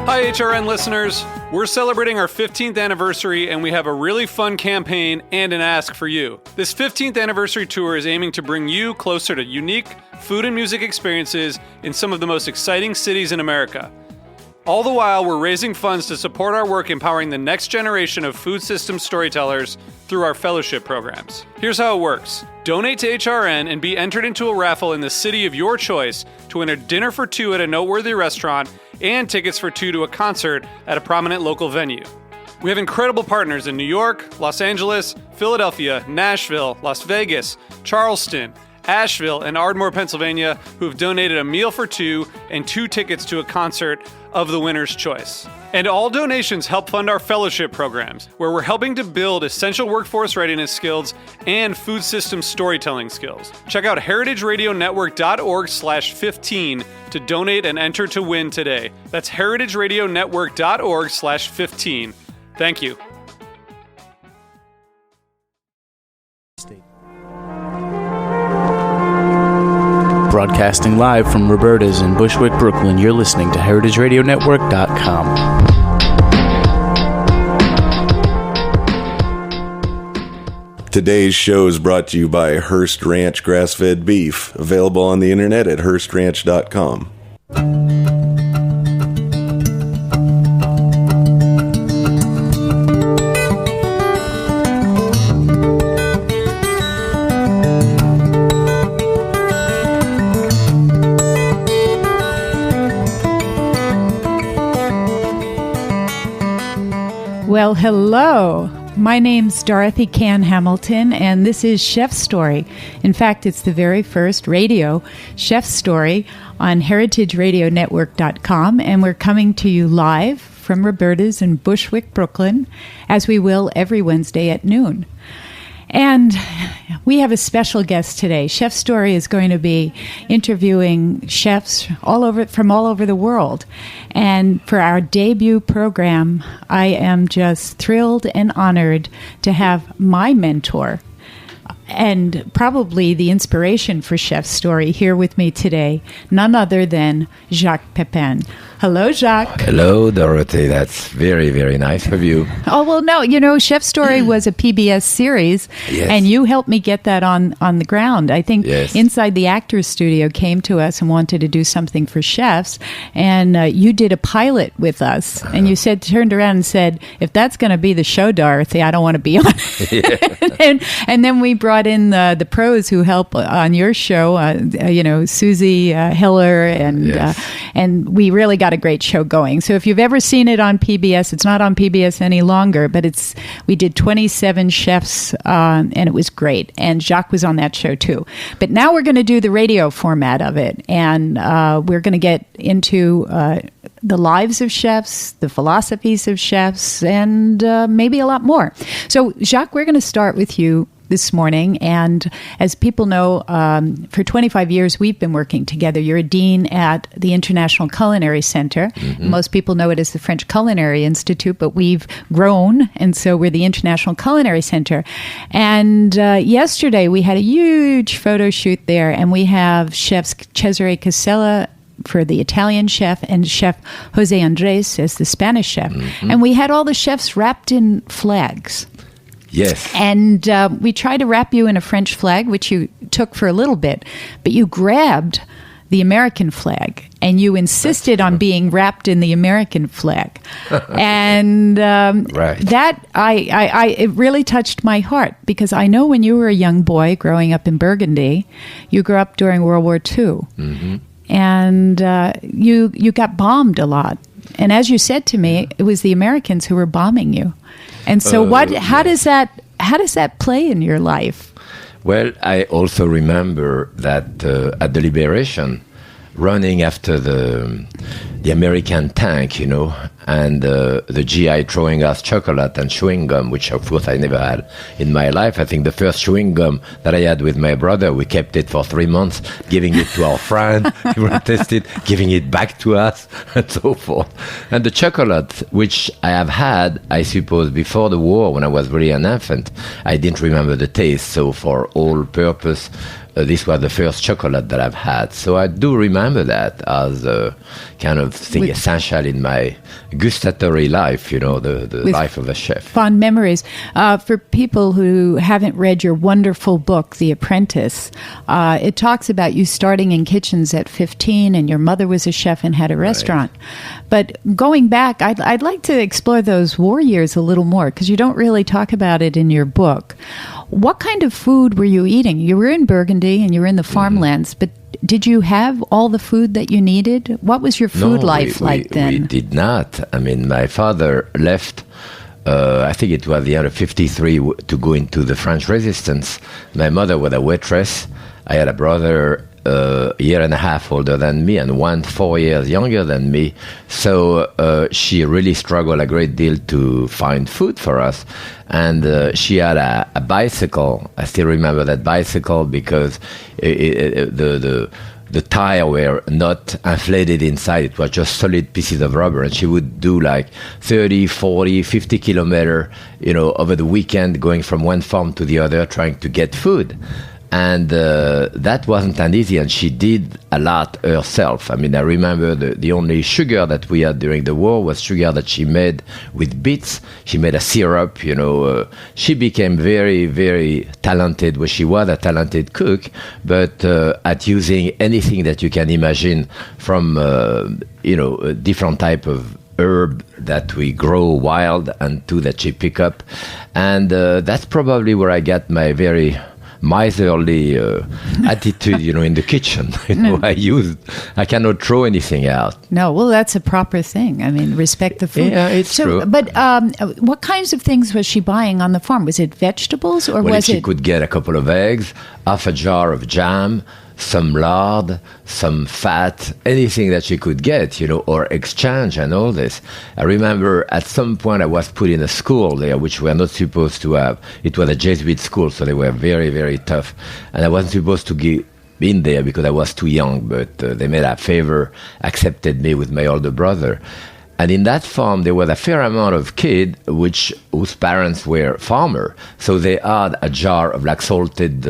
Hi, HRN listeners. We're celebrating our 15th anniversary, and we have a really fun campaign and an ask for you. This 15th anniversary tour is aiming to bring you closer to unique food and music experiences in some of the most exciting cities in America. All the while, we're raising funds to support our work empowering the next generation of food system storytellers through our fellowship programs. Here's how it works. Donate to HRN and be entered into a raffle in the city of your choice to win a dinner for two at a noteworthy restaurant and tickets for two to a concert at a prominent local venue. We have incredible partners in New York, Los Angeles, Philadelphia, Nashville, Las Vegas, Charleston, Asheville, and Ardmore, Pennsylvania, who have donated a meal for two and two tickets to a concert of the winner's choice. And all donations help fund our fellowship programs, where we're helping to build essential workforce readiness skills and food system storytelling skills. Check out heritageradionetwork.org/15 to donate and enter to win today. That's heritageradionetwork.org/15. Thank you. Broadcasting live from Roberta's in Bushwick, Brooklyn, you're listening to heritageradionetwork.com. Today's show is brought to you by Hearst Ranch Grass-Fed Beef, available on the internet at HearstRanch.com. Well, hello. My name's Dorothy Cann Hamilton, and this is Chef's Story. In fact, it's the very first radio Chef's Story on heritageradionetwork.com, and we're coming to you live from Roberta's in Bushwick, Brooklyn, as we will every Wednesday at noon. And we have a special guest today. Chef's Story is going to be interviewing chefs from all over the world. And for our debut program, I am just thrilled and honored to have my mentor and probably the inspiration for Chef's Story here with me today, none other than Jacques Pepin. Hello, Jacques. Hello, Dorothy. That's very, very nice of you. Oh, well, no, Chef's Story was a PBS series, yes. And you helped me get that on the ground. I think yes. Inside the Actors Studio came to us and wanted to do something for chefs, and you did a pilot with us, and you turned around and said, if that's going to be the show, Dorothy, I don't want to be on it. Yeah. and then we brought in the pros who help on your show, Susie Heller, and yes. And we really got a great show going. So if you've ever seen it on PBS, it's not on PBS any longer, but we did 27 chefs, and it was great. And Jacques was on that show too. But now we're going to do the radio format of it, and we're going to get into the lives of chefs, the philosophies of chefs, and maybe a lot more. So Jacques, we're going to start with you this morning. And as people know, for 25 years, we've been working together. You're a dean at the International Culinary Center. Mm-hmm. Most people know it as the French Culinary Institute, but we've grown, and so we're the International Culinary Center. And yesterday, we had a huge photo shoot there, and we have chefs Cesare Casella for the Italian chef and Chef Jose Andres as the Spanish chef. Mm-hmm. And we had all the chefs wrapped in flags. Yes. And we tried to wrap you in a French flag, which you took for a little bit, but you grabbed the American flag and you insisted on being wrapped in the American flag. And right. That it really touched my heart, because I know when you were a young boy growing up in Burgundy, you grew up during World War II. Mm-hmm. And you got bombed a lot. And as you said to me, it was the Americans who were bombing you. And so how does that play in your life? Well, I also remember that at the Liberation, running after the American tank, and the GI throwing us chocolate and chewing gum, which of course I never had in my life. I think the first chewing gum that I had with my brother, we kept it for 3 months, giving it to our friend, he would test it, giving it back to us, and so forth. And the chocolate, which I have had, I suppose, before the war, when I was really an infant, I didn't remember the taste. So for all purpose, this was the first chocolate that I've had. So I do remember that as a kind of thing essential in my gustatory life, the life of a chef. Fond memories. For people who haven't read your wonderful book, The Apprentice, it talks about you starting in kitchens at 15 and your mother was a chef and had a restaurant. But going back, I'd like to explore those war years a little more because you don't really talk about it in your book. What kind of food were you eating? You were in Burgundy and you were in the farmlands, but did you have all the food that you needed? What was your food life like then? We did not. I mean, my father left, I think it was the end of 53, to go into the French resistance. My mother was a waitress. I had a brother a year and a half older than me and one 4 years younger than me. So she really struggled a great deal to find food for us. And she had a bicycle. I still remember that bicycle because the tire were not inflated inside. It was just solid pieces of rubber. And she would do like 30, 40, 50 kilometers, over the weekend, going from one farm to the other, trying to get food. And that wasn't an easy, and she did a lot herself. I mean, I remember the only sugar that we had during the war was sugar that she made with beets. She made a syrup, She became very, very talented. Well, she was a talented cook, but at using anything that you can imagine from, a different type of herb that we grow wild and two that she pick up. And that's probably where I got my very miserly attitude, in the kitchen. I cannot throw anything out. No, well, that's a proper thing. I mean, respect the food. Yeah, it's true. But what kinds of things was she buying on the farm? Was it vegetables or was it? She could get a couple of eggs, half a jar of jam, some lard, some fat, anything that she could get, or exchange and all this. I remember at some point I was put in a school there, which we were not supposed to have. It was a Jesuit school, so they were very, very tough. And I wasn't supposed to get in there because I was too young, but they made a favor, accepted me with my older brother. And in that farm, there was a fair amount of kids whose parents were farmers. So they had a jar of salted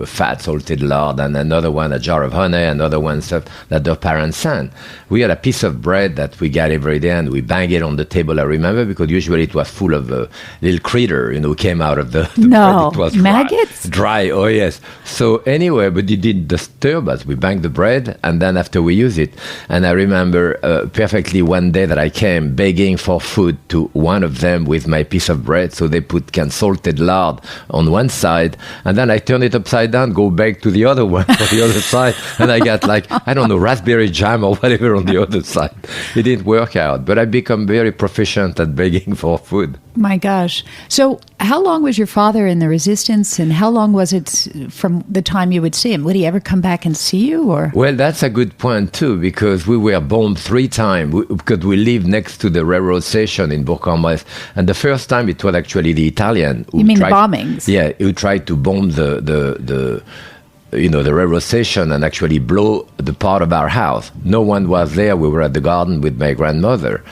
fat, salted lard, and another one, a jar of honey, another one stuff that their parents sent. We had a piece of bread that we got every day, and we banged it on the table, I remember, because usually it was full of little critter, who came out of the bread. It was maggots? Dry, oh yes. So anyway, but it didn't disturb us. We banged the bread, and then after we use it. And I remember perfectly one day that I came begging for food to one of them with my piece of bread. So they put salted lard on one side, and then I turn it upside down, go back to the other one on the other side, and I got raspberry jam or whatever on the other side. It didn't work out, but I become very proficient at begging for food. My gosh. So how long was your father in the resistance, and how long was it from the time you would see him? Would he ever come back and see you? Or? Well, that's a good point, too, because we were bombed 3 times, because we lived next to the railroad station in Bourg-en-Bresse. And the first time it was actually the Italian. You mean the bombings? Yeah, who tried to bomb the railroad station and actually blow the part of our house. No one was there. We were at the garden with my grandmother.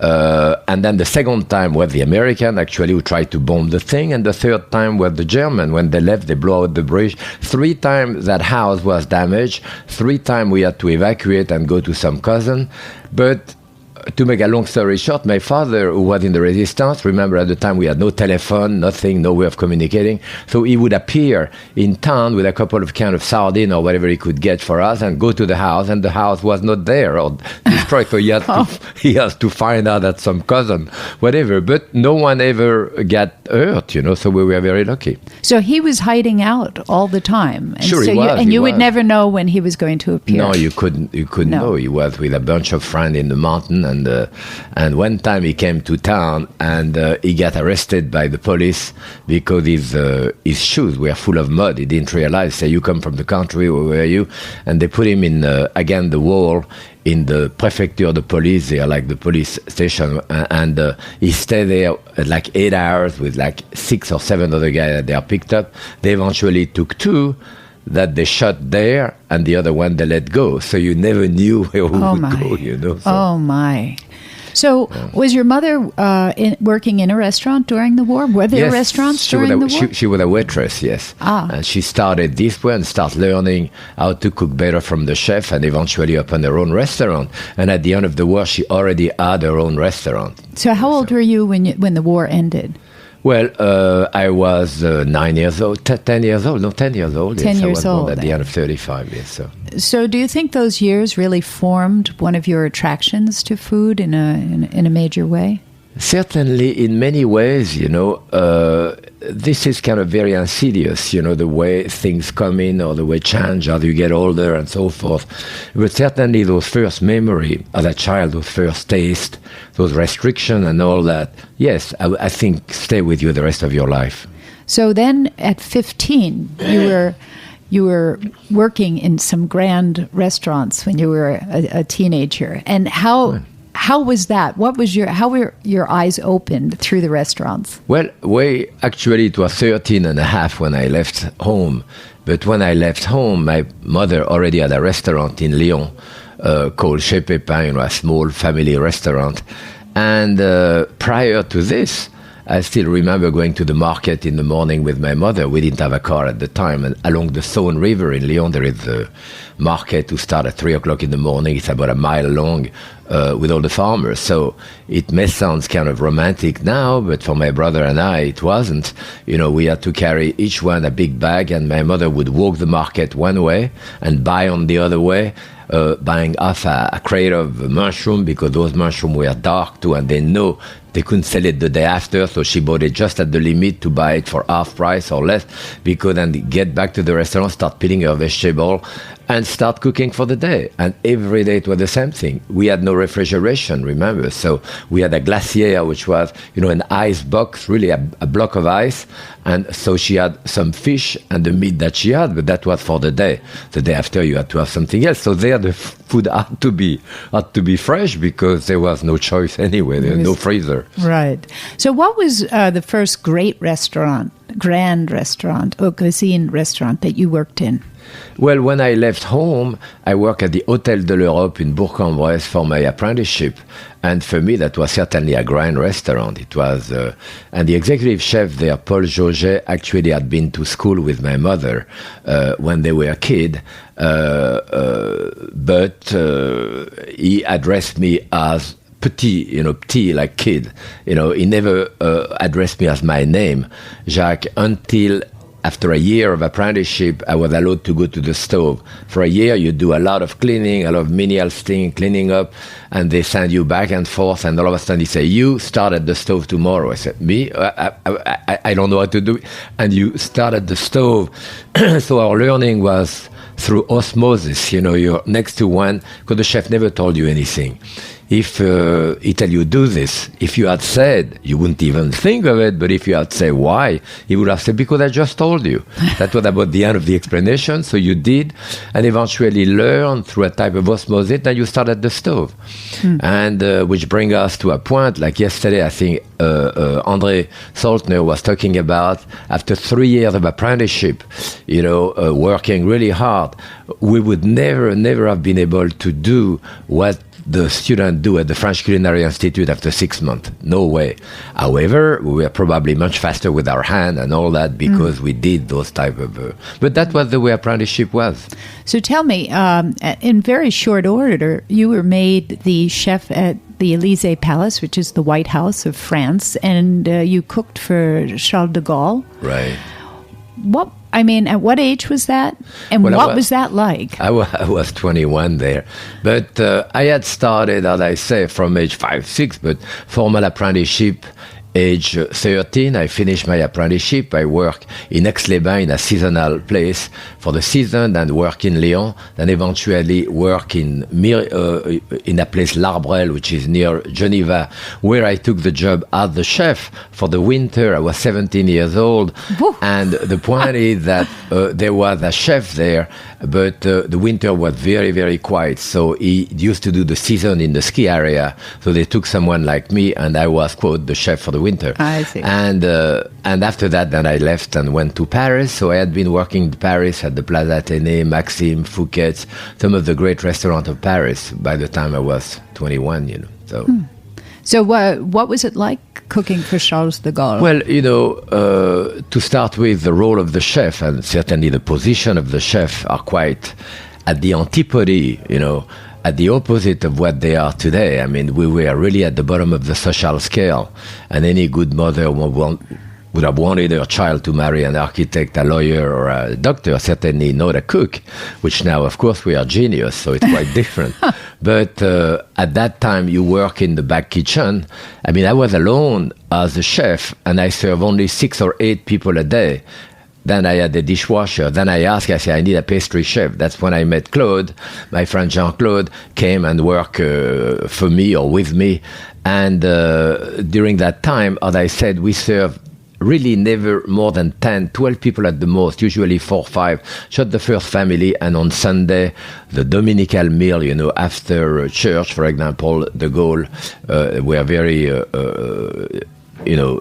And then the second time was the American, actually, who tried to bomb the thing. And the third time was the German. When they left, they blew out the bridge. 3 times that house was damaged. 3 times we had to evacuate and go to some cousin. But to make a long story short, my father, who was in the resistance, remember at the time we had no telephone, nothing, no way of communicating. So he would appear in town with a couple of cans of sardine or whatever he could get for us and go to the house, and the house was not there or destroyed. So he has to find out at some cousin, whatever. But no one ever got hurt, so we were very lucky. So he was hiding out all the time. And sure, so he was. You would never know when he was going to appear. No, you couldn't know. He was with a bunch of friends in the mountain. And one time he came to town and he got arrested by the police because his shoes were full of mud. He didn't realize. Say, you come from the country, where are you? And they put him in again the wall in the prefecture of the police, there, like the police station, and he stayed there like 8 hours with like 6 or 7 other guys that they are picked up. They eventually took 2 that they shot there, and the other one they let go. So you never knew where we would go, So. Oh, my. So, was your mother working in a restaurant during the war? Were there restaurants during the war? She was a waitress, yes. And she started this way and started learning how to cook better from the chef and eventually opened her own restaurant. And at the end of the war, she already had her own restaurant. So how old were you when the war ended? Well, I was 9 years old, 10 years old. No, 10 years old. 10 yes, years I was old. born at the end of 35, yes. So do you think those years really formed one of your attractions to food in a major way? Certainly, in many ways, this is kind of very insidious, the way things come in or the way change as you get older and so forth. But certainly those first memory as a child, those first taste, those restrictions and all that, yes, I think stay with you the rest of your life. So then at 15, you were working in some grand restaurants when you were a teenager. And how was that? How were your eyes opened through the restaurants? Well, actually it was 13 and a half when I left home. But when I left home, my mother already had a restaurant in Lyon called Jacques Pepin, a small family restaurant. And prior to this, I still remember going to the market in the morning with my mother. We didn't have a car at the time. And along the Saône River in Lyon, there is a market to start at 3 o'clock in the morning. It's about a mile long with all the farmers. So it may sound kind of romantic now, but for my brother and I, it wasn't. We had to carry each one a big bag, and my mother would walk the market one way and buy on the other way. Buying off a crate of mushroom because those mushrooms were dark too, and they know they couldn't sell it the day after, so she bought it just at the limit to buy it for half price or less, because then get back to the restaurant, start peeling her vegetable, and start cooking for the day. And every day it was the same thing. We had no refrigeration, remember? So we had a glacier, which was, an ice box, really a block of ice. And so she had some fish and the meat that she had, but that was for the day. The day after you had to have something else. So there the food had to be fresh because there was no choice anyway. There was no freezer. Right. So what was the first grand restaurant, or cuisine restaurant that you worked in? Well, when I left home, I worked at the Hôtel de l'Europe in Bourg-en-Bresse for my apprenticeship. And for me, that was certainly a grand restaurant. It was, and the executive chef there, Paul Jauget, actually had been to school with my mother when they were a kid. But he addressed me as petit like kid. He never addressed me as my name, Jacques, until after a year of apprenticeship, I was allowed to go to the stove. For a year, you do a lot of cleaning, a lot of menial things, cleaning up, and they send you back and forth, and all of a sudden they say, you start at the stove tomorrow. I said, me? I don't know what to do. And you start at the stove. So our learning was through osmosis. You're next to one, because the chef never told you anything. If he tell you do this, if you had said, you wouldn't even think of it, but if you had said why, he would have said, because I just told you. That was about the end of the explanation, so you did, and eventually learned through a type of osmosis, and you start at the stove. And which brings us to a point, like yesterday, I think André Saltner was talking about, after 3 years of apprenticeship, working really hard, we would never have been able to do what the students do at the French Culinary Institute after 6 months. No way. However, we were probably much faster with our hand and all that because we did those type of... but that was the way apprenticeship was. So tell me, in very short order, you were made the chef at the Élysée Palace, which is the White House of France, and you cooked for Charles de Gaulle. Right. At what age was that? And what was that like? I was 21 there. But I had started, as I say, from age 5, 6, but formal apprenticeship age 13, I finished my apprenticeship. I worked in Aix-les-Bains in a seasonal place for the season, then work in Lyon, then eventually work in a place, L'Arbrel, which is near Geneva, where I took the job as the chef for the winter. I was 17 years old. Woo. And the point is that there was a chef there, but the winter was very, very quiet. So he used to do the season in the ski area. So they took someone like me, and I was, quote, the chef for the winter. I see. And after that, then I left and went to Paris. So I had been working in Paris at the Plaza Athénée, Maxime, Fouquet's, some of the great restaurants of Paris by the time I was 21, So. So what was it like cooking for Charles de Gaulle? Well, to start with, the role of the chef and certainly the position of the chef are quite at the antipode, at the opposite of what they are today. I mean, we were really at the bottom of the social scale, and any good mother would have wanted her child to marry an architect, a lawyer, or a doctor, certainly not a cook, which now, of course, we are genius, so it's quite different. But at that time, you work in the back kitchen. I mean, I was alone as a chef, and I serve only 6 or 8 people a day. Then I had a dishwasher. Then I said, I need a pastry chef. That's when I met Claude. My friend Jean-Claude came and worked for me or with me. And during that time, as I said, we served really never more than 10, 12 people at the most, usually 4 or 5. Shot the first family, and on Sunday, the Dominical meal, after church, for example, de Gaulle were very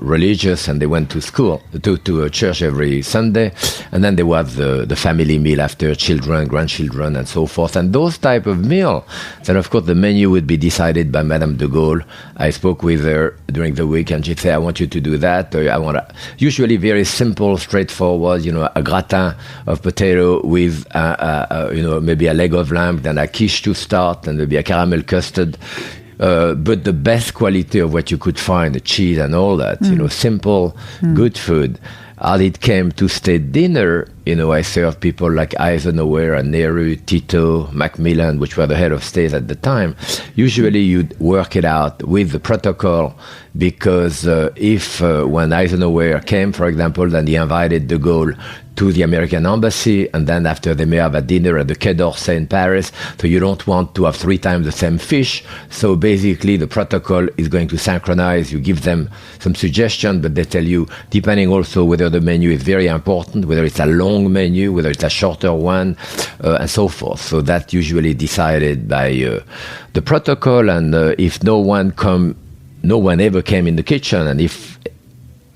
religious, and they went to school, to a church every Sunday. And then there was the family meal after, children, grandchildren, and so forth. And those type of meal, then of course the menu would be decided by Madame de Gaulle. I spoke with her during the week, and she'd say, I want you to do that. Or I want usually very simple, straightforward, a gratin of potato with, maybe a leg of lamb, then a quiche to start, and maybe a caramel custard. But the best quality of what you could find, the cheese and all that, simple, good food. As it came to state dinner, I served people like Eisenhower and Nehru, Tito, Macmillan, which were the head of state at the time. Usually you'd work it out with the protocol, because if when Eisenhower came, for example, then he invited de Gaulle to the American embassy, and then after they may have a dinner at the Quai d'Orsay in Paris, so you don't want to have 3 times the same fish. So basically the protocol is going to synchronize. You give them some suggestion, but they tell you, depending also whether the menu is very important, whether it's a long menu, whether it's a shorter one, and so forth. So that's usually decided by the protocol, and if no one ever came in the kitchen, and if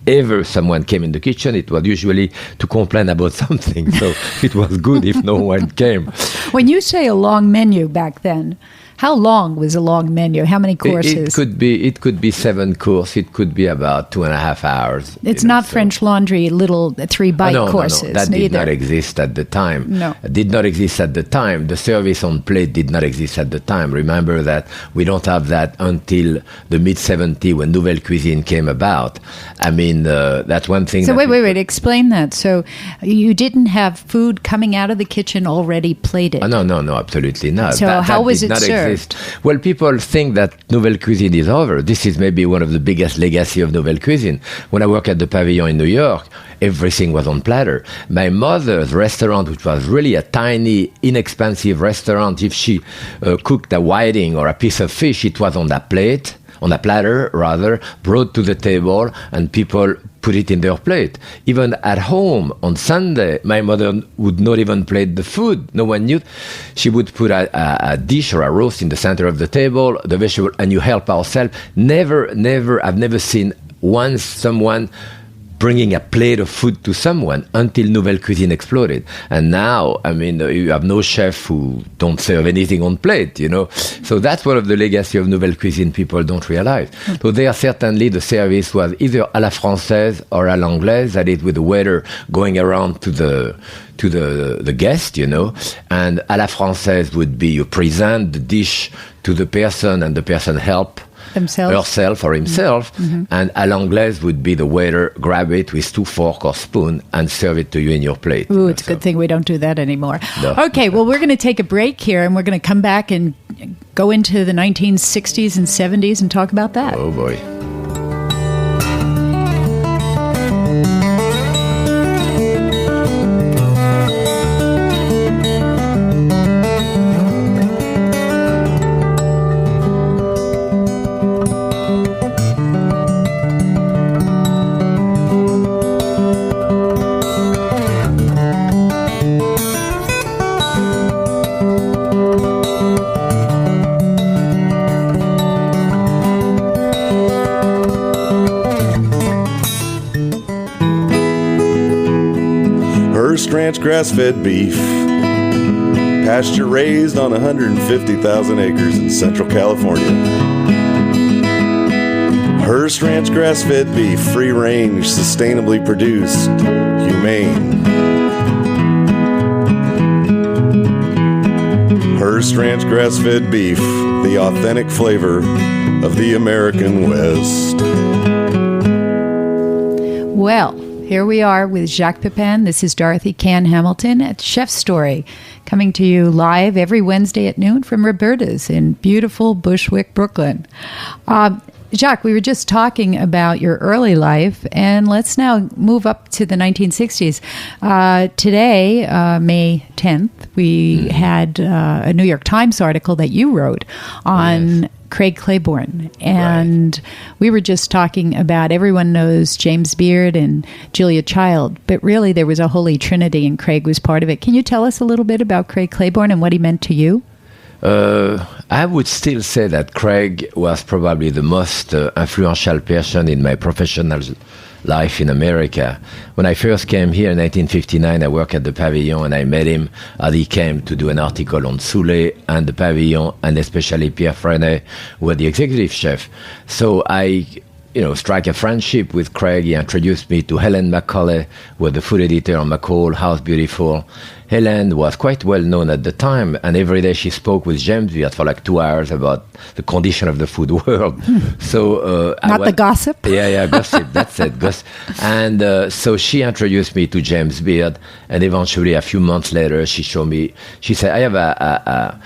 ever someone came in the kitchen, it was usually to complain about something. So it was good if no one came. When you say a long menu back then, how long was a long menu? How many courses? It could be 7 courses. It could be about 2.5 hours. It's not French Laundry little 3-bite courses. No. That did not exist at the time. No. It did not exist at the time. The service on plate did not exist at the time. Remember that we don't have that until the mid-70s when Nouvelle Cuisine came about. I mean, that's one thing. So wait. Explain that. So you didn't have food coming out of the kitchen already plated? No, absolutely not. So how was it served? Well, people think that Nouvelle Cuisine is over. This is maybe one of the biggest legacy of Nouvelle Cuisine. When I worked at the Pavilion in New York, everything was on platter. My mother's restaurant, which was really a tiny, inexpensive restaurant, if she cooked a whiting or a piece of fish, it was on a plate, on a platter rather, brought to the table, and people put it in their plate. Even at home on Sunday, my mother would not even plate the food. No one knew. She would put a dish or a roast in the center of the table, the vegetable, and you help ourselves. I've never seen once someone bringing a plate of food to someone until Nouvelle Cuisine exploded. And now, I mean, you have no chef who don't serve anything on plate, So that's one of the legacy of Nouvelle Cuisine people don't realize. So there certainly the service was either à la française or à l'anglaise, that is with the waiter going around to the guest, And à la française would be you present the dish to the person, and the person help herself or himself, and à l'anglaise would be the waiter grab it with 2 forks or spoon and serve it to you in your plate. Ooh, it's a good thing we don't do that anymore. No. Okay, well, we're going to take a break here, and we're going to come back and go into the 1960s and 70s and talk about that. Oh, boy. Ranch grass-fed beef, pasture raised on 150,000 acres in Central California. Hearst Ranch grass-fed beef, free range, sustainably produced, humane. Hearst Ranch grass-fed beef, the authentic flavor of the American West. Well, here we are with Jacques Pepin. This is Dorothy Cann Hamilton at Chef Story, coming to you live every Wednesday at noon from Roberta's in beautiful Bushwick, Brooklyn. Jacques, we were just talking about your early life, and let's now move up to the 1960s. Today, May 10th, we had a New York Times article that you wrote on Craig Claiborne. And we were just talking about, everyone knows James Beard and Julia Child, but really there was a holy trinity and Craig was part of it. Can you tell us a little bit about Craig Claiborne and what he meant to you? I would still say that Craig was probably the most influential person in my professional life in America. When I first came here in 1959, I worked at the Pavilion and I met him as he came to do an article on Soule and the Pavilion, and especially Pierre Freinet, who was the executive chef. So I strike a friendship with Craig. He introduced me to Helen McCauley, who was the food editor on McCall, House Beautiful. Helen was quite well known at the time, and every day she spoke with James Beard for like 2 hours about the condition of the food world. So Not the gossip? Yeah, gossip. That's it. And so she introduced me to James Beard, and eventually, a few months later, she showed me. She said, "I have a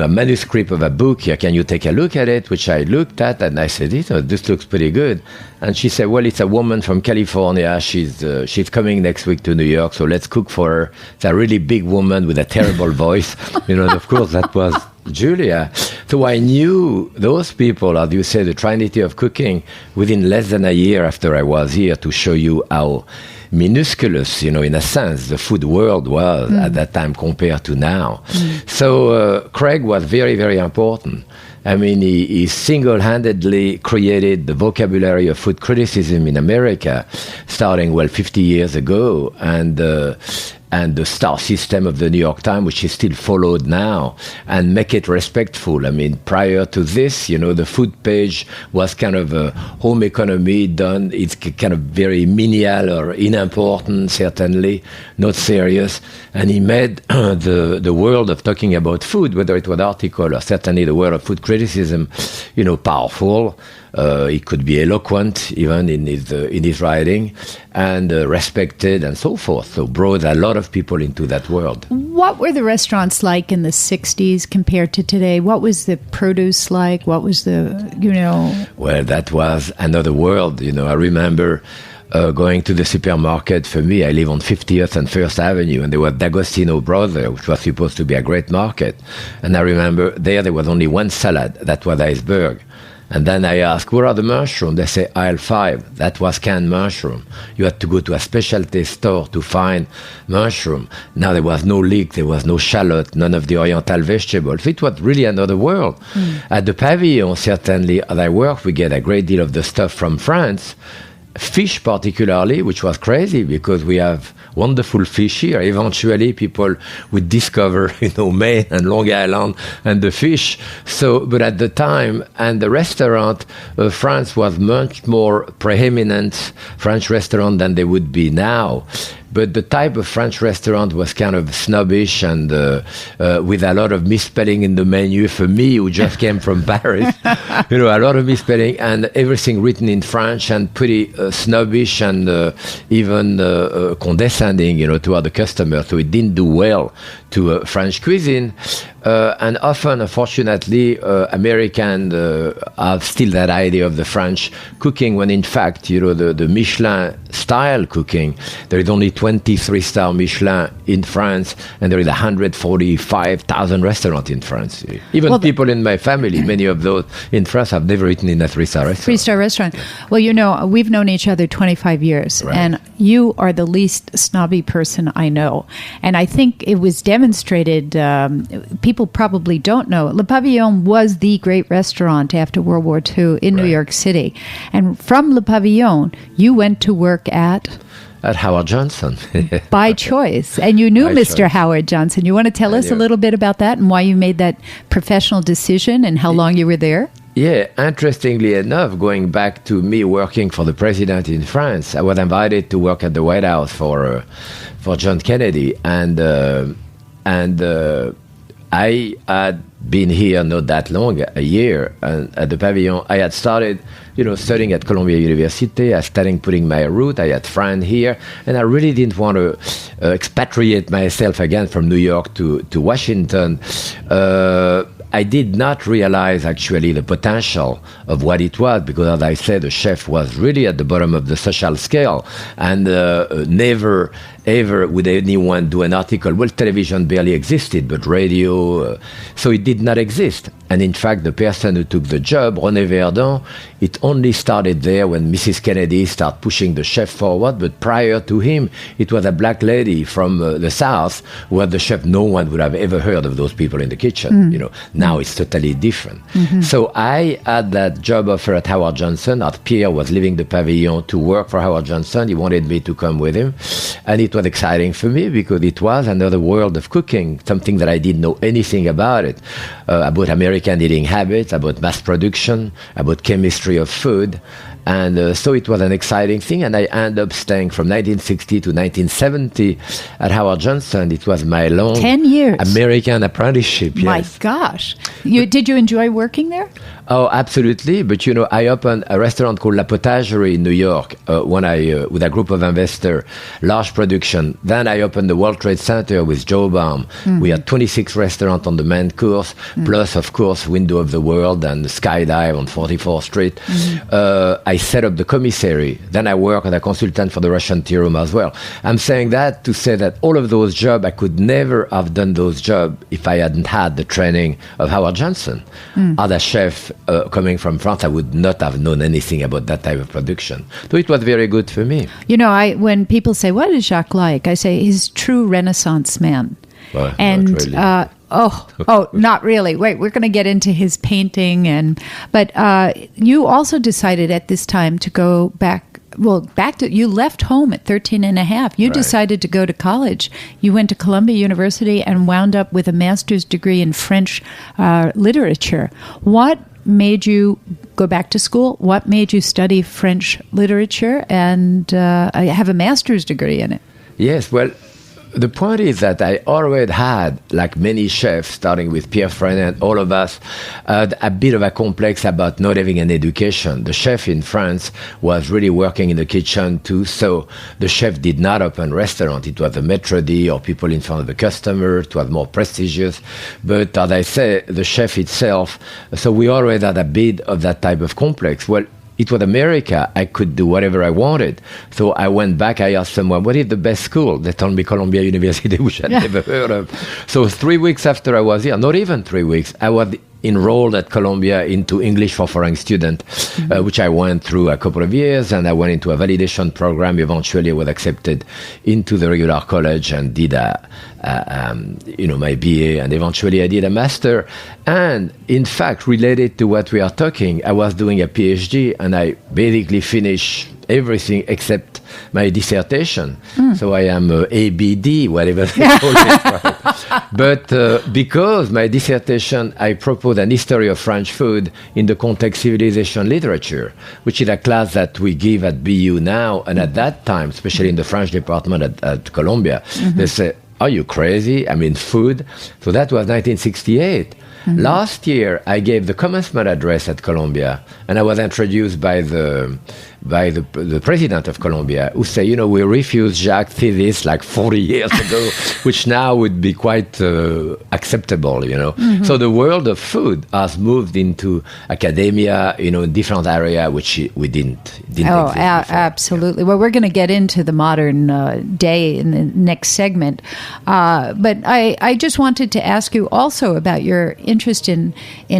manuscript of a book here. Can you take a look at it?" Which I looked at, and I said, "This looks pretty good." And she said, "Well, it's a woman from California. She's coming next week to New York, so let's cook for her. It's a really big woman with a terrible voice." And of course, that was Julia. So I knew those people, as you say, the trinity of cooking, within less than a year after I was here, to show you how minusculous, in a sense, the food world was at that time compared to now. So Craig was very, very important. I mean, he single-handedly created the vocabulary of food criticism in America, starting, 50 years ago, and the star system of the New York Times, which is still followed now, and make it respectful. I mean, prior to this, the food page was kind of a home economy done. It's kind of very menial or unimportant, certainly, not serious. And he made the world of talking about food, whether it was article or certainly the world of food criticism, powerful. He could be eloquent even in his writing, and respected and so forth. So brought a lot of people into that world. What were the restaurants like in the 60s compared to today? What was the produce like? What was Well, that was another world. I remember going to the supermarket. For me, I live on 50th and 1st Avenue, and there was D'Agostino Brothers, which was supposed to be a great market. And I remember there was only one salad. That was iceberg. And then I asked, "Where are the mushrooms?" They say, "Aisle 5. That was canned mushroom. You had to go to a specialty store to find mushroom. Now there was no leek, there was no shallot, none of the oriental vegetables. It was really another world. At the Pavilion, certainly, as I work, we get a great deal of the stuff from France. Fish particularly, which was crazy because we have wonderful fish here. Eventually, people would discover, Maine and Long Island and the fish. So, but at the time, and the restaurant, France was much more preeminent French restaurant than they would be now. But the type of French restaurant was kind of snobbish and with a lot of misspelling in the menu. For me, who just came from Paris, a lot of misspelling and everything written in French and pretty snobbish and even condescending, toward the customer. So it didn't do well to French cuisine. And often, unfortunately, Americans have still that idea of the French cooking, when in fact, the Michelin-style cooking, there is only 23-star Michelin in France, and there is 145,000 restaurants in France. Even people in my family, many of those in France, have never eaten in a 3-star restaurant. 3-star restaurant. Well, we've known each other 25 years, and you are the least snobby person I know. And I think it was demonstrated, people probably don't know, Le Pavillon was the great restaurant after World War II in New York City. And from Le Pavillon, you went to work at Howard Johnson. By choice. And you knew By Mr. choice. Howard Johnson. You want to tell us a little bit about that and why you made that professional decision and how long you were there? Yeah, interestingly enough, going back to me working for the president in France, I was invited to work at the White House for John Kennedy, and I had been here not that long, a year, and at the pavilion. I had started, studying at Columbia University. I started putting my root. I had friends here, and I really didn't want to expatriate myself again from New York to Washington. I did not realize actually the potential of what it was, because as I said, the chef was really at the bottom of the social scale, and never ever would anyone do an article. Well, television barely existed, but radio, so it did not exist. And in fact, the person who took the job, René Verdun, it only started there when Mrs. Kennedy started pushing the chef forward. But prior to him, it was a black lady from the South, where the chef, no one would have ever heard of those people in the kitchen. Now it's totally different. So I had that job offer at Howard Johnson. Art Pierre was leaving the pavilion to work for Howard Johnson. He wanted me to come with him. And it was exciting for me because it was another world of cooking, something that I didn't know anything about it, about American eating habits, about mass production, about chemistry of food. And so it was an exciting thing, and I ended up staying from 1960 to 1970 at Howard Johnson. It was my long 10 years American apprenticeship. Yes. My gosh. Did you enjoy working there? Oh, absolutely. But, I opened a restaurant called La Potagerie in New York when with a group of investors, large production. Then I opened the World Trade Center with Joe Baum. We had 26 restaurants on the main course, plus, of course, Window of the World and the Skydive on 44th Street. I set up the commissary. Then I worked as a consultant for the Russian Tea Room as well. I'm saying that to say that all of those jobs, I could never have done those jobs if I hadn't had the training of Howard Johnson. As a chef coming from France, I would not have known anything about that type of production. So it was very good for me. When people say, what is Jacques like? I say, he's true Renaissance man. Well, and not really. Not really. Wait, we're going to get into his painting, but you also decided at this time to go back. Well, you left home at 13 and a half. You decided to go to college. You went to Columbia University and wound up with a master's degree in French literature. What made you go back to school? What made you study French literature and have a master's degree in it? Yes, well, the point is that I already had, like many chefs, starting with Pierre Freinet, all of us, a bit of a complex about not having an education. The chef in France was really working in the kitchen too, so the chef did not open restaurant. It was a maître d' or people in front of the customer. It was more prestigious. But as I say, the chef itself, so we already had a bit of that type of complex. Well, it was America. I could do whatever I wanted. So I went back. I asked someone, what is the best school? They told me Columbia University, which I'd never heard of. So 3 weeks after I was here, not even 3 weeks, I was enrolled at Columbia into English for foreign students, which I went through a couple of years, and I went into a validation program. Eventually, I was accepted into the regular college and did my BA, and eventually I did a master. And in fact, related to what we are talking, I was doing a PhD, and I basically finished everything except my dissertation. So I am ABD, whatever they call it. Right? But because my dissertation, I proposed an history of French food in the context civilization literature, which is a class that we give at BU now. And at that time, especially in the French department at Columbia, they say, are you crazy? I mean, food. So that was 1968. Last year, I gave the commencement address at Columbia, and I was introduced by the president of Columbia, who said, we refused Jacques' thesis like 40 years ago, which now would be quite acceptable, So the world of food has moved into academia, in different area, which we didn't exist before. Absolutely. Well, we're going to get into the modern day in the next segment. But I just wanted to ask you also about your interest in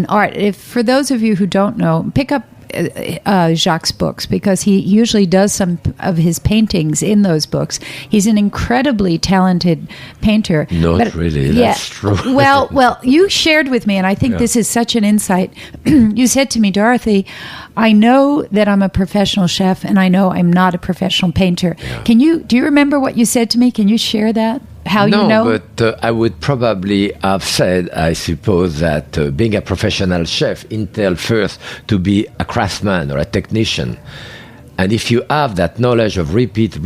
art. For those of you who don't know, pick up Jacques' books, because he usually does some of his paintings in those books. He's an incredibly talented painter. Not really, that's true. Well, you shared with me, and I think this is such an insight. You said to me, Dorothy, I know that I'm a professional chef, and I know I'm not a professional painter. Yeah. Do you remember what you said to me? Can you share that? how no, you know? but I would probably have said, I suppose, that being a professional chef entails first to be a craftsman or a technician. And if you have that knowledge of repeat,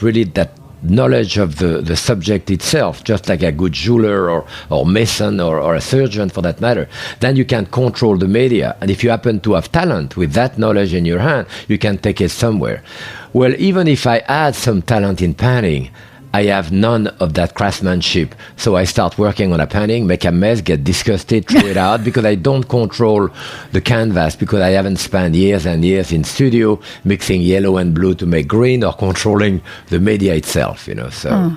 really that knowledge of the subject itself, just like a good jeweler or mason or a surgeon for that matter, then you can control the media. And if you happen to have talent with that knowledge in your hand, you can take it somewhere. Well, even if I had some talent in painting, I have none of that craftsmanship. So I start working on a painting, make a mess, get disgusted, throw it out, because I don't control the canvas, because I haven't spent years and years in studio mixing yellow and blue to make green, or controlling the media itself, so...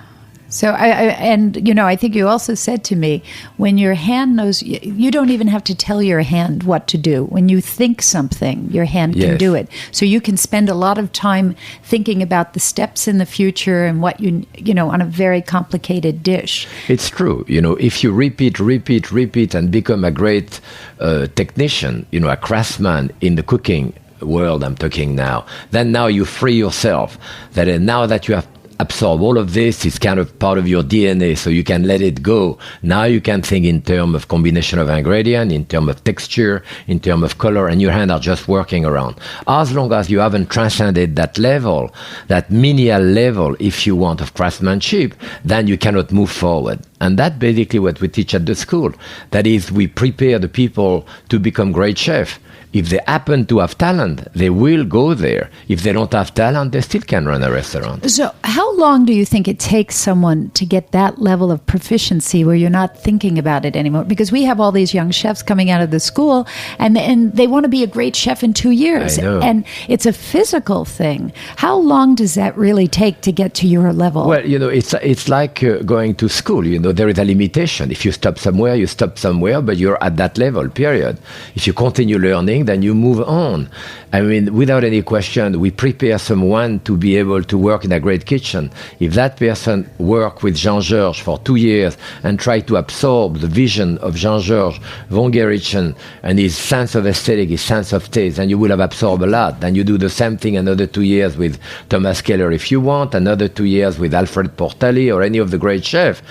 So I think you also said to me, when your hand knows, you don't even have to tell your hand what to do. When you think something, your hand can do it. So you can spend a lot of time thinking about the steps in the future and what on a very complicated dish. It's true. If you repeat and become a great technician, a craftsman in the cooking world, I'm talking now, then now you free yourself. Now that you have absorb all of this, it's kind of part of your DNA, so you can let it go. Now you can think in terms of combination of ingredient, in terms of texture, in terms of color, and your hands are just working around. As long as you haven't transcended that level, that menial level, if you want, of craftsmanship, then you cannot move forward. And that's basically what we teach at the school. That is, we prepare the people to become great chefs. If they happen to have talent, they will go there. If they don't have talent, they still can run a restaurant. So how long do you think it takes someone to get that level of proficiency where you're not thinking about it anymore? Because we have all these young chefs coming out of the school, and they want to be a great chef in 2 years. I know. And it's a physical thing. How long does that really take to get to your level? Well, it's like going to school. There is a limitation. If you stop somewhere, you stop somewhere, but you're at that level, period. If you continue learning, then you move on. I mean, without any question, we prepare someone to be able to work in a great kitchen. If that person worked with Jean-Georges for 2 years and tried to absorb the vision of Jean-Georges von Gerichten and his sense of aesthetic, his sense of taste, then you will have absorbed a lot. Then you do the same thing another 2 years with Thomas Keller if you want, another 2 years with Alfred Portali or any of the great chefs.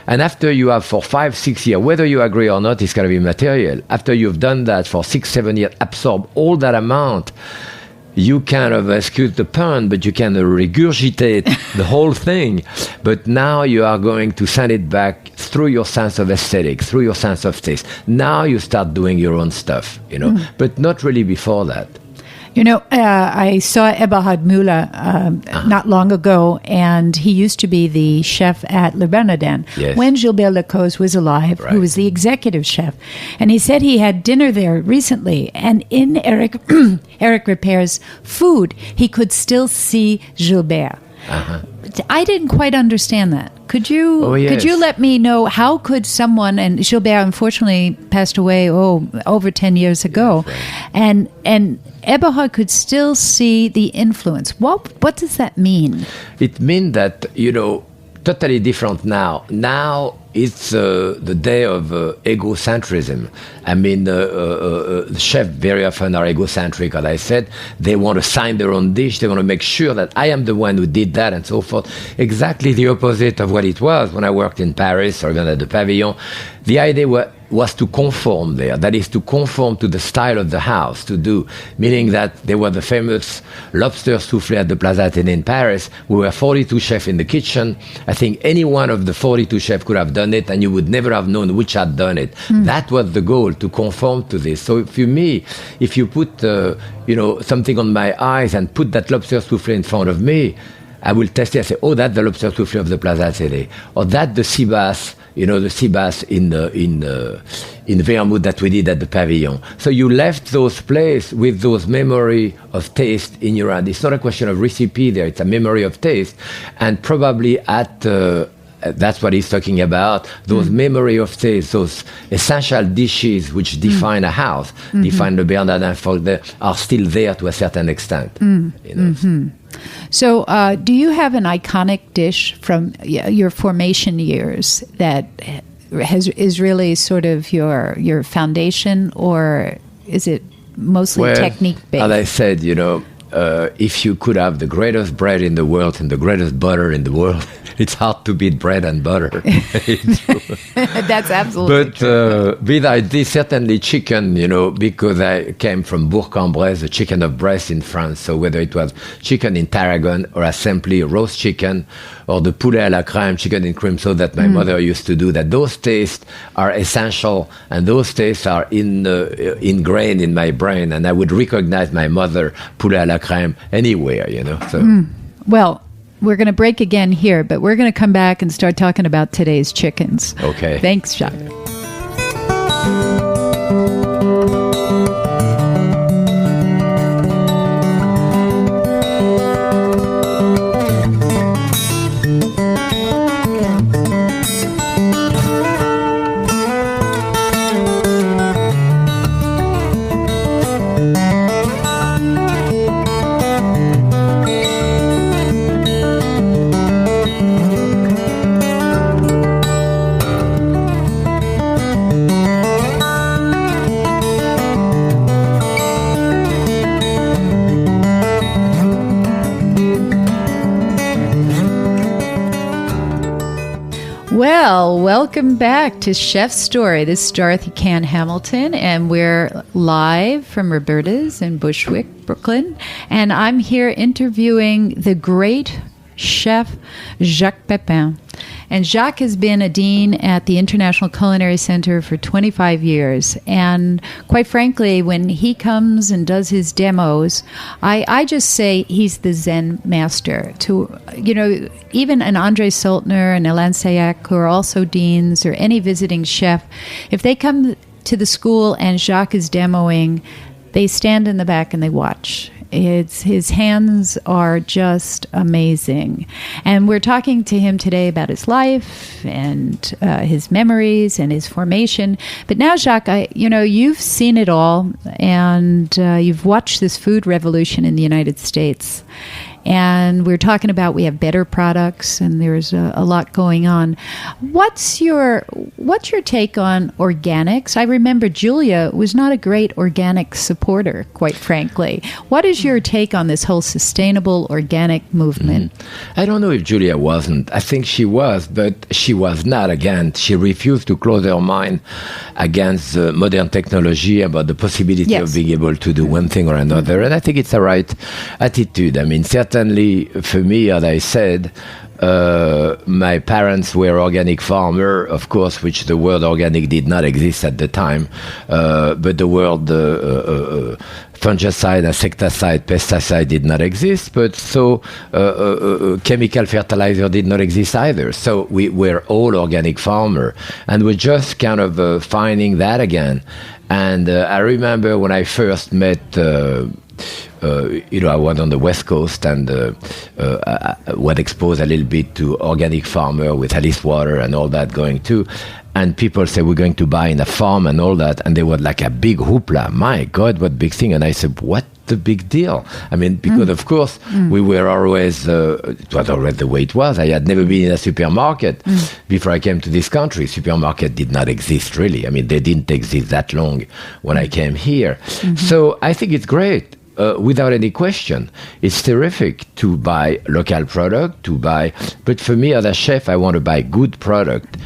And after you have for 5-6 years, whether you agree or not, it's going to be material. After you've done that for 6-7 years, absorb all that amount, you kind of, excuse the pun, but you can regurgitate the whole thing. But now you are going to send it back through your sense of aesthetic, through your sense of taste. Now you start doing your own stuff, but not really before that. I saw Eberhard Müller not long ago, and he used to be the chef at Le Bernardin when Gilbert Lecoz was alive, who was the executive chef. And he said he had dinner there recently, and in Eric Ripert's food, he could still see Gilbert. I didn't quite understand that. Could you let me know, how could someone, and Gilbert unfortunately passed away over 10 years ago, and Eberhard could still see the influence. What does that mean? It means that, totally different now. Now it's the day of egocentrism. I mean, the chefs very often are egocentric, as I said. They want to sign their own dish. They want to make sure that I am the one who did that and so forth. Exactly the opposite of what it was when I worked in Paris or even at the Pavillon. The idea was to conform there. That is, to conform to the style of the house, meaning that there were the famous lobster soufflé at the Plaza Athénée in Paris. We were 42 chefs in the kitchen. I think any one of the 42 chefs could have done it, and you would never have known which had done it. That was the goal, to conform to this. So if you put something on my eyes and put that lobster soufflé in front of me, I will test it and say, that's the lobster soufflé of the Plaza Athénée, or that's the sea bass, the sea bass in Vermouth that we did at the Pavillon. So you left those places with those memory of taste in your hand. It's not a question of recipe there; it's a memory of taste, and probably that's what he's talking about, those memory of taste, those essential dishes which define a house, define the Bernardin are still there to a certain extent. So do you have an iconic dish from your formation years that is really sort of your foundation, or is it mostly technique-based? As I said, if you could have the greatest bread in the world and the greatest butter in the world, it's hard to beat bread and butter. That's absolutely true. But besides this, certainly chicken, because I came from Bourg-en-Bresse, the chicken of Bresse in France. So whether it was chicken in tarragon or simply roast chicken or the poulet à la crème, chicken in cream sauce that my mother used to do, that those tastes are essential and those tastes are ingrained in my brain. And I would recognize my mother poulet à la crème anywhere, So. Well, we're going to break again here, but we're going to come back and start talking about today's chickens. Okay. Thanks, Jacques. Well, welcome back to Chef's Story. This is Dorothy Cann Hamilton, and we're live from Roberta's in Bushwick, Brooklyn. And I'm here interviewing the great chef Jacques Pepin. And Jacques has been a dean at the International Culinary Center for 25 years. And quite frankly, when he comes and does his demos, I just say he's the Zen master. Even an Andre Saltner and Alain Sayac, who are also deans, or any visiting chef, if they come to the school and Jacques is demoing, they stand in the back and they watch. His hands are just amazing. And we're talking to him today about his life and his memories and his formation. But now, Jacques, you've seen it all, and you've watched this food revolution in the United States. And we're talking about we have better products, and there's a lot going on. What's your take on organics? I remember Julia was not a great organic supporter, quite frankly. What is your take on this whole sustainable organic movement? I don't know if Julia wasn't. I think she was, but she was not against. She refused to close her mind against modern technology, about the possibility of being able to do one thing or another. And I think it's the right attitude. I mean, certainly for me, as I said, my parents were organic farmer, of course, which the word organic did not exist at the time, but the word fungicide, insecticide, pesticide did not exist, but so chemical fertilizer did not exist either. So we were all organic farmer, and we're just kind of finding that again. And I remember when I first met I was on the West Coast and I was exposed a little bit to organic farmer with Alice Water and all that going too. And people say, we're going to buy in a farm and all that. And they were like a big hoopla. My God, what big thing. And I said, what the big deal? I mean, because of course, we were always, it was always the way it was. I had never been in a supermarket before I came to this country. Supermarket did not exist really. I mean, they didn't exist that long when I came here. So I think it's great. Without any question, it's terrific to buy local product, but for me as a chef, I want to buy good product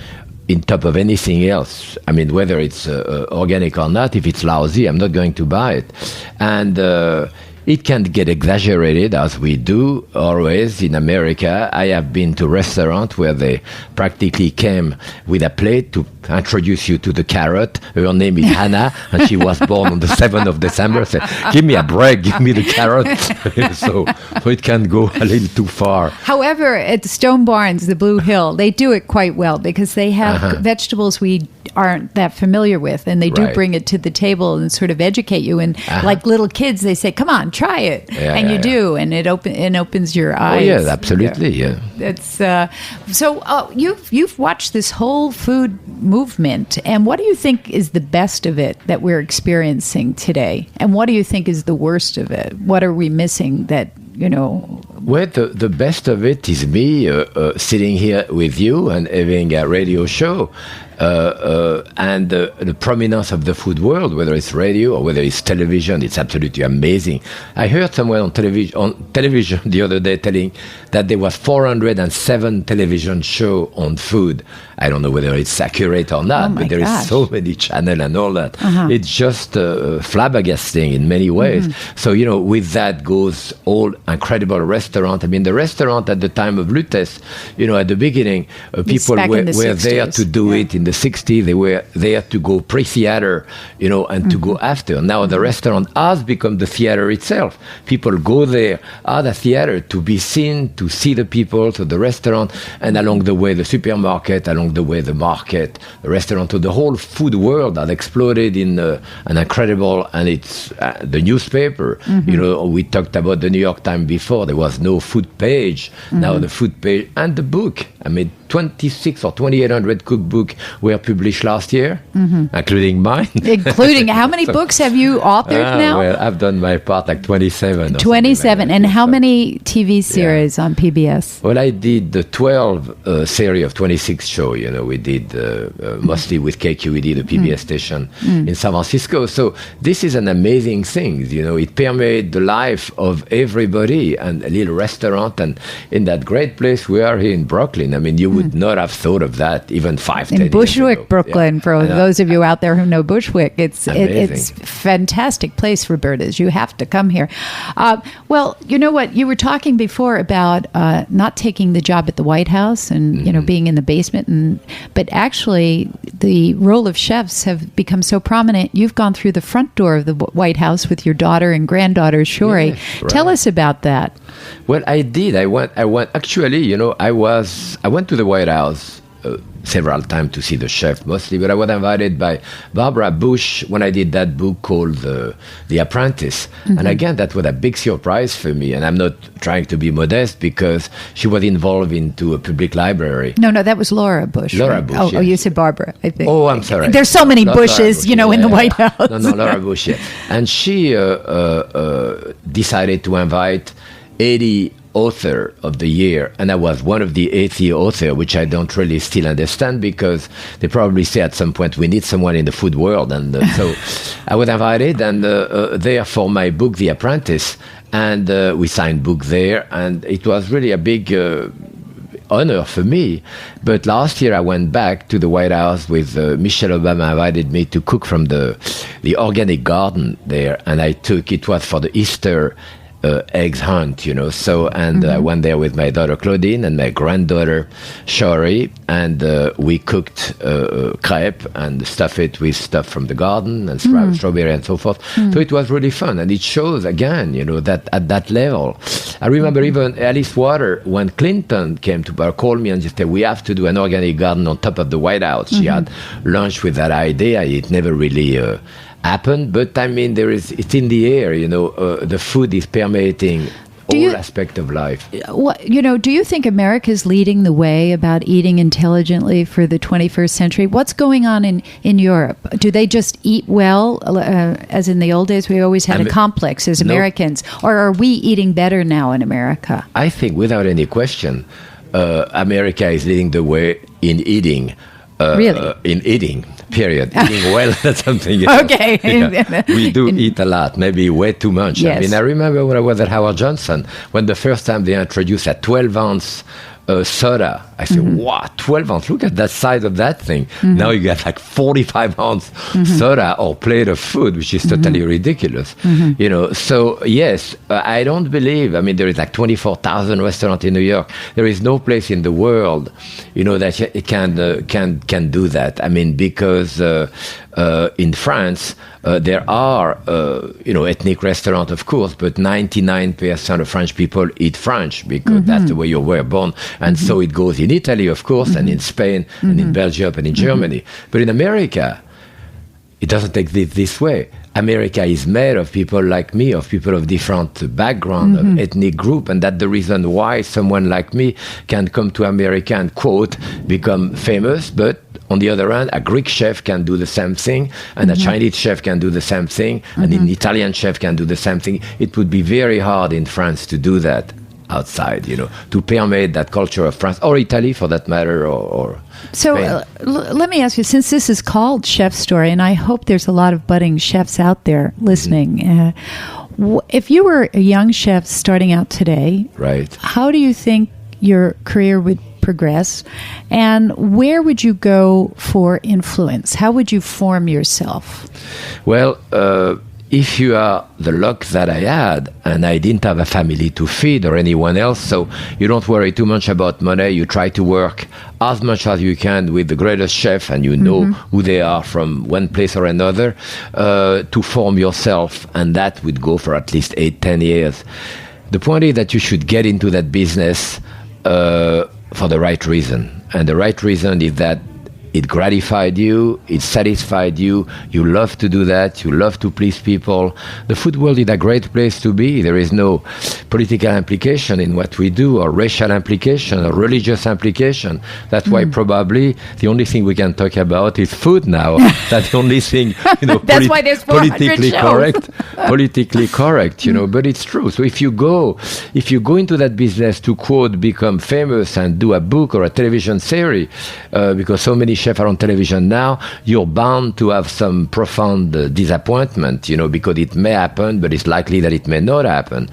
in top of anything else. I mean, whether it's organic or not, if it's lousy, I'm not going to buy it. And it can get exaggerated, as we do always in America. I have been to restaurants where they practically came with a plate to introduce you to the carrot. Her name is Hannah, and she was born on the 7th of December. Say, give me a break, give me the carrot. so it can go a little too far. However, at Stone Barns, the Blue Hill, they do it quite well because they have vegetables we aren't that familiar with, and they do bring it to the table and sort of educate you. And like little kids, they say, come on, try it. And you do, and it opens your eyes. Oh, yeah, absolutely, yeah. It's so you've watched this whole food movement, and what do you think is the best of it that we're experiencing today? And what do you think is the worst of it? What are we missing that, Well, the best of it is me sitting here with you and having a radio show. and the prominence of the food world, whether it's radio or whether it's television, it's absolutely amazing. I heard someone on television the other day telling that there was 407 television show on food. I don't know whether it's accurate or not, but there is so many channels and all that. It's just flabbergasting in many ways. So, with that goes all incredible restaurant. I mean, the restaurant at the time of Lutèce, at the beginning, people were there to do it in the 60s. They were there to go pre-theater, and to go after. Now the restaurant has become the theater itself. People go there at the theater to be seen, to see the people, to the restaurant, and along the way, the supermarket, along the way, the market, the restaurant. So the whole food world has exploded in an incredible, and it's the newspaper. We talked about the New York Times before. There was no food page. Now the food page and the book. I mean, 26 or 2,800 cookbooks were published last year, including mine. Including, how many books have you authored now? Well, I've done my part, like 27. 27. And how many TV series on PBS? Well, I did the 12 series of 26 shows. We did mostly with KQED, the PBS station in San Francisco. So this is an amazing thing. It permeated the life of everybody, and a little restaurant, and in that great place we are here in Brooklyn. I mean, you would not have thought of that even 5, 10 years ago. In Bushwick, Brooklyn, for those of you out there who know Bushwick, it's a fantastic place, Roberta's. You have to come here. Well, you know what? You were talking before about not taking the job at the White House and being in the basement, but actually the role of chefs have become so prominent. You've gone through the front door of the White House with your daughter and granddaughter, Shori. Yes, right. Tell us about that. Well, I did. I went. Actually, I went to the White House several times to see the chef mostly, but I was invited by Barbara Bush when I did that book called The Apprentice. And again, that was a big surprise for me. And I'm not trying to be modest because she was involved into a public library. No, that was Laura Bush. Laura Bush. Oh, you said Barbara, I think. Oh, I'm sorry. There's so many Bushes, in the White House. No, Laura Bush, yeah. And she decided to invite 80 author of the year, and I was one of the 80 author, which I don't really still understand, because they probably say at some point we need someone in the food world, and so I was invited, and there for my book The Apprentice, and we signed book there, and it was really a big honor for me. But last year I went back to the White House with Michelle Obama invited me to cook from the organic garden there, and it was for the Easter eggs hunt, so, and I went there with my daughter Claudine and my granddaughter Shori, and we cooked crepe and stuffed it with stuff from the garden and strawberry and so forth. So it was really fun, and it shows again, that at that level. I remember even Alice Waters, when Clinton came to call me and just said, we have to do an organic garden on top of the White House. She had lunch with that idea. It never really happened, but I mean, it's in the air, the food is permeating all aspects of life. Do you think America's leading the way about eating intelligently for the 21st century? What's going on in Europe? Do they just eat well, as in the old days? We always had a complex as Americans, or are we eating better now in America? I think without any question, America is leading the way in eating. Really? In eating, period. Eating well, that's something else. Okay. Yeah. We do eat a lot, maybe way too much. Yes. I mean, I remember when I was at Howard Johnson, when the first time they introduced a 12-ounce soda. I said, wow, 12 ounce, look at that size of that thing. Now you get like 45-ounce soda or plate of food, which is totally ridiculous. So yes, I don't believe, I mean, there is like 24,000 restaurants in New York. There is no place in the world, that it can do that. I mean, because in France, there are, ethnic restaurants, of course, but 99% of French people eat French because that's the way you were born. And so it goes in Italy, of course, and in Spain, and in Belgium, and in Germany. But in America, it doesn't take this way. America is made of people like me, of people of different background, of ethnic group, and that's the reason why someone like me can come to America and, quote, become famous, but on the other hand, a Greek chef can do the same thing, and a Chinese chef can do the same thing, and an Italian chef can do the same thing. It would be very hard in France to do that. outside, to permeate that culture of France or Italy for that matter, or So let me ask you, since this is called Chef Story, and I hope there's a lot of budding chefs out there listening, if you were a young chef starting out today, right, how do you think your career would progress, and where would you go for influence? How would you form yourself? Well, if you are the luck that I had, and I didn't have a family to feed or anyone else, so you don't worry too much about money. You try to work as much as you can with the greatest chef, and you know who they are from one place or another, to form yourself, and that would go for at least 8-10 years. The point is that you should get into that business for the right reason, and the right reason is that it gratified you, it satisfied you, you love to do that, you love to please people. The food world is a great place to be. There is no political implication in what we do, or racial implication, or religious implication. That's why probably the only thing we can talk about is food now. That's the only thing, That's why there's 400 politically shows. correct. Politically correct, but it's true. So if you go into that business to, quote, become famous and do a book or a television series, because so many chefs are on television now, you're bound to have some profound disappointment, because it may happen, but it's likely that it may not happen.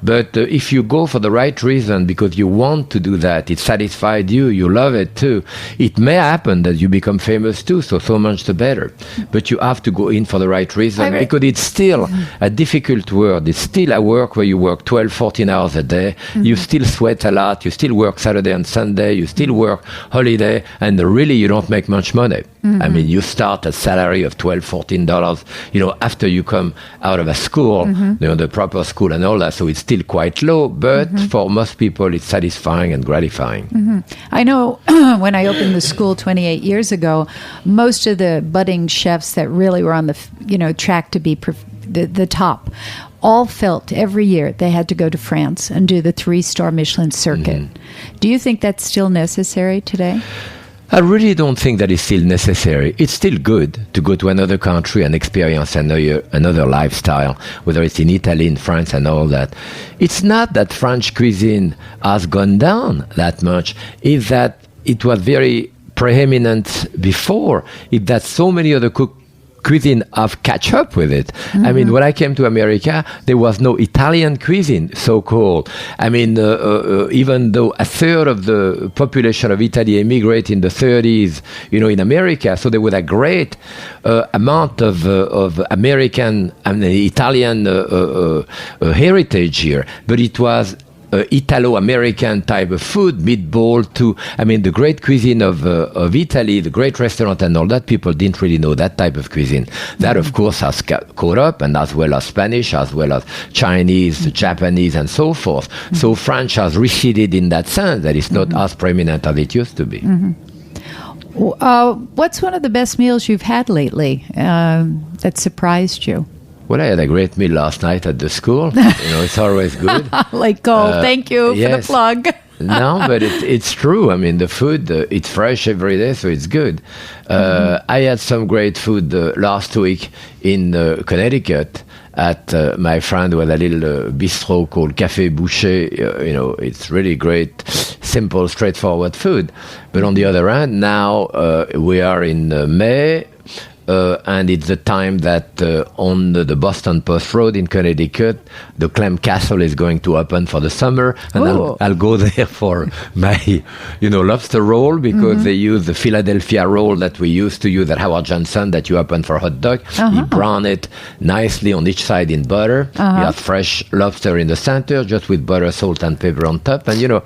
But if you go for the right reason, because you want to do that, it satisfied you, you love it too, it may happen that you become famous too, so much the better. But you have to go in for the right reason, because it's still a difficult work. It's still a work where you work 12, 14 hours a day. You still sweat a lot. You still work Saturday and Sunday. You still work holiday. And really, you don't make much money. I mean, you start a salary of $12, $14, after you come out of a school, the proper school and all that. So it's still quite low, but for most people, it's satisfying and gratifying. I know when I opened the school 28 years ago, most of the budding chefs that really were on the, track to be the top, all felt every year they had to go to France and do the 3-star Michelin circuit. Do you think that's still necessary today? I really don't think that is still necessary. It's still good to go to another country and experience another lifestyle, whether it's in Italy, in France, and all that. It's not that French cuisine has gone down that much. It's that it was very preeminent before. It's that so many other cuisine have catch up with it. I mean, when I came to America, there was no Italian cuisine, so-called. I mean, even though a third of the population of Italy immigrated in the 30s, in America, so there was a great amount of American and Italian heritage here, but it was Italo-American type of food, meatball to, the great cuisine of Italy, the great restaurant and all that, people didn't really know that type of cuisine. That, of course, has caught up, and as well as Spanish, as well as Chinese, Japanese, and so forth. So French has receded in that sense, that it's not as prominent as it used to be. What's one of the best meals you've had lately that surprised you? Well, I had a great meal last night at the school. It's always good. Thank you for the plug. No, but it's true. I mean, the food, it's fresh every day, so it's good. I had some great food last week in Connecticut at my friend with a little bistro called Café Boucher. It's really great, simple, straightforward food. But on the other hand, now we are in May, and it's the time that on the Boston Post Road in Connecticut, the Clam Castle is going to open for the summer, and I'll go there for my, lobster roll, because they use the Philadelphia roll that we used to use at Howard Johnson that you open for hot dog. You brown it nicely on each side in butter. You have fresh lobster in the center, just with butter, salt, and pepper on top. And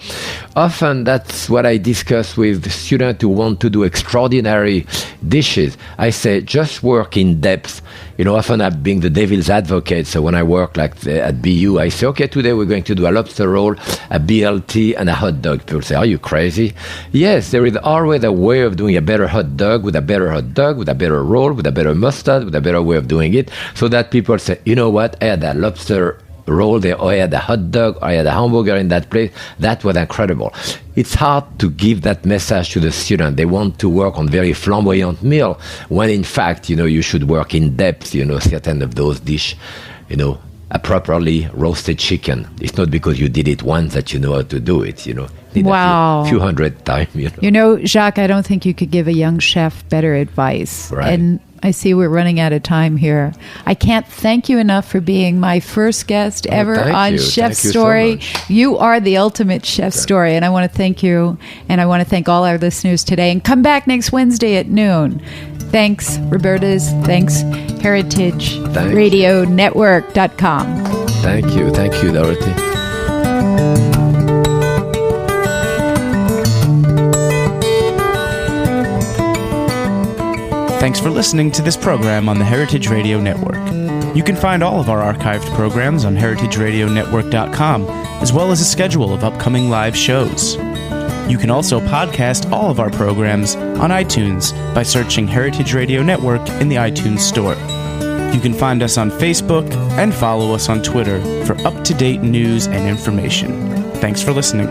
often that's what I discuss with students who want to do extraordinary dishes. I say, just work in depth. Often I'm being the devil's advocate. So when I work at BU, I say, okay, today we're going to do a lobster roll, a BLT, and a hot dog. People say, are you crazy? Yes, there is always a way of doing a better hot dog, with a better hot dog, with a better roll, with a better mustard, with a better way of doing it. So that people say, you know what, I had that lobster roll there, or I had a hot dog, or I had a hamburger in that place. That was incredible. It's hard to give that message to the student. They want to work on very flamboyant meal, when in fact, you should work in depth, certain of those dishes, a properly roasted chicken. It's not because you did it once that you know how to do it, Need Wow. a few hundred times, Jacques, I don't think you could give a young chef better advice. Right. And I see we're running out of time here. I can't thank you enough for being my first guest ever thank on you. Chef Thank you so Story. much. You are the ultimate Chef Story, and I want to thank you, and I want to thank all our listeners today. And come back next Wednesday at noon. Thanks, Roberta's. Thanks, HeritageRadioNetwork.com. Thank you, Dorothy. Thanks for listening to this program on the Heritage Radio Network. You can find all of our archived programs on heritageradionetwork.com, as well as a schedule of upcoming live shows. You can also podcast all of our programs on iTunes by searching Heritage Radio Network in the iTunes Store. You can find us on Facebook and follow us on Twitter for up-to-date news and information. Thanks for listening.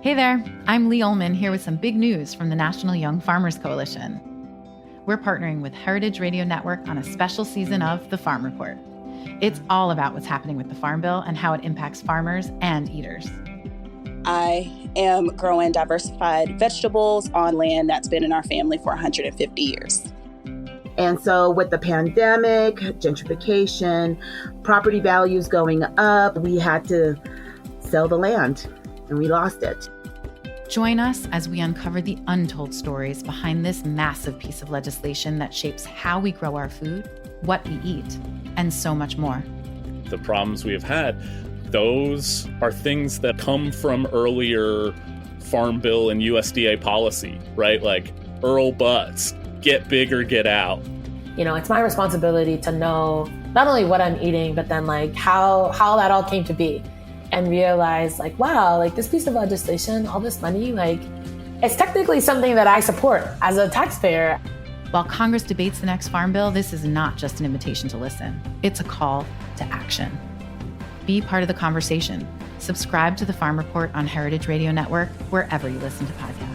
Hey there, I'm Lee Ullman here with some big news from the National Young Farmers Coalition. We're partnering with Heritage Radio Network on a special season of The Farm Report. It's all about what's happening with the Farm Bill and how it impacts farmers and eaters. I am growing diversified vegetables on land that's been in our family for 150 years. And so with the pandemic, gentrification, property values going up, we had to sell the land and we lost it. Join us as we uncover the untold stories behind this massive piece of legislation that shapes how we grow our food, what we eat, and so much more. The problems we have had, those are things that come from earlier Farm Bill and USDA policy, right? Like Earl Butts, get big or get out. It's my responsibility to know not only what I'm eating, but then like how that all came to be. And realize wow, this piece of legislation, all this money, it's technically something that I support as a taxpayer. While Congress debates the next Farm Bill, this is not just an invitation to listen. It's a call to action. Be part of the conversation. Subscribe to the Farm Report on Heritage Radio Network, wherever you listen to podcasts.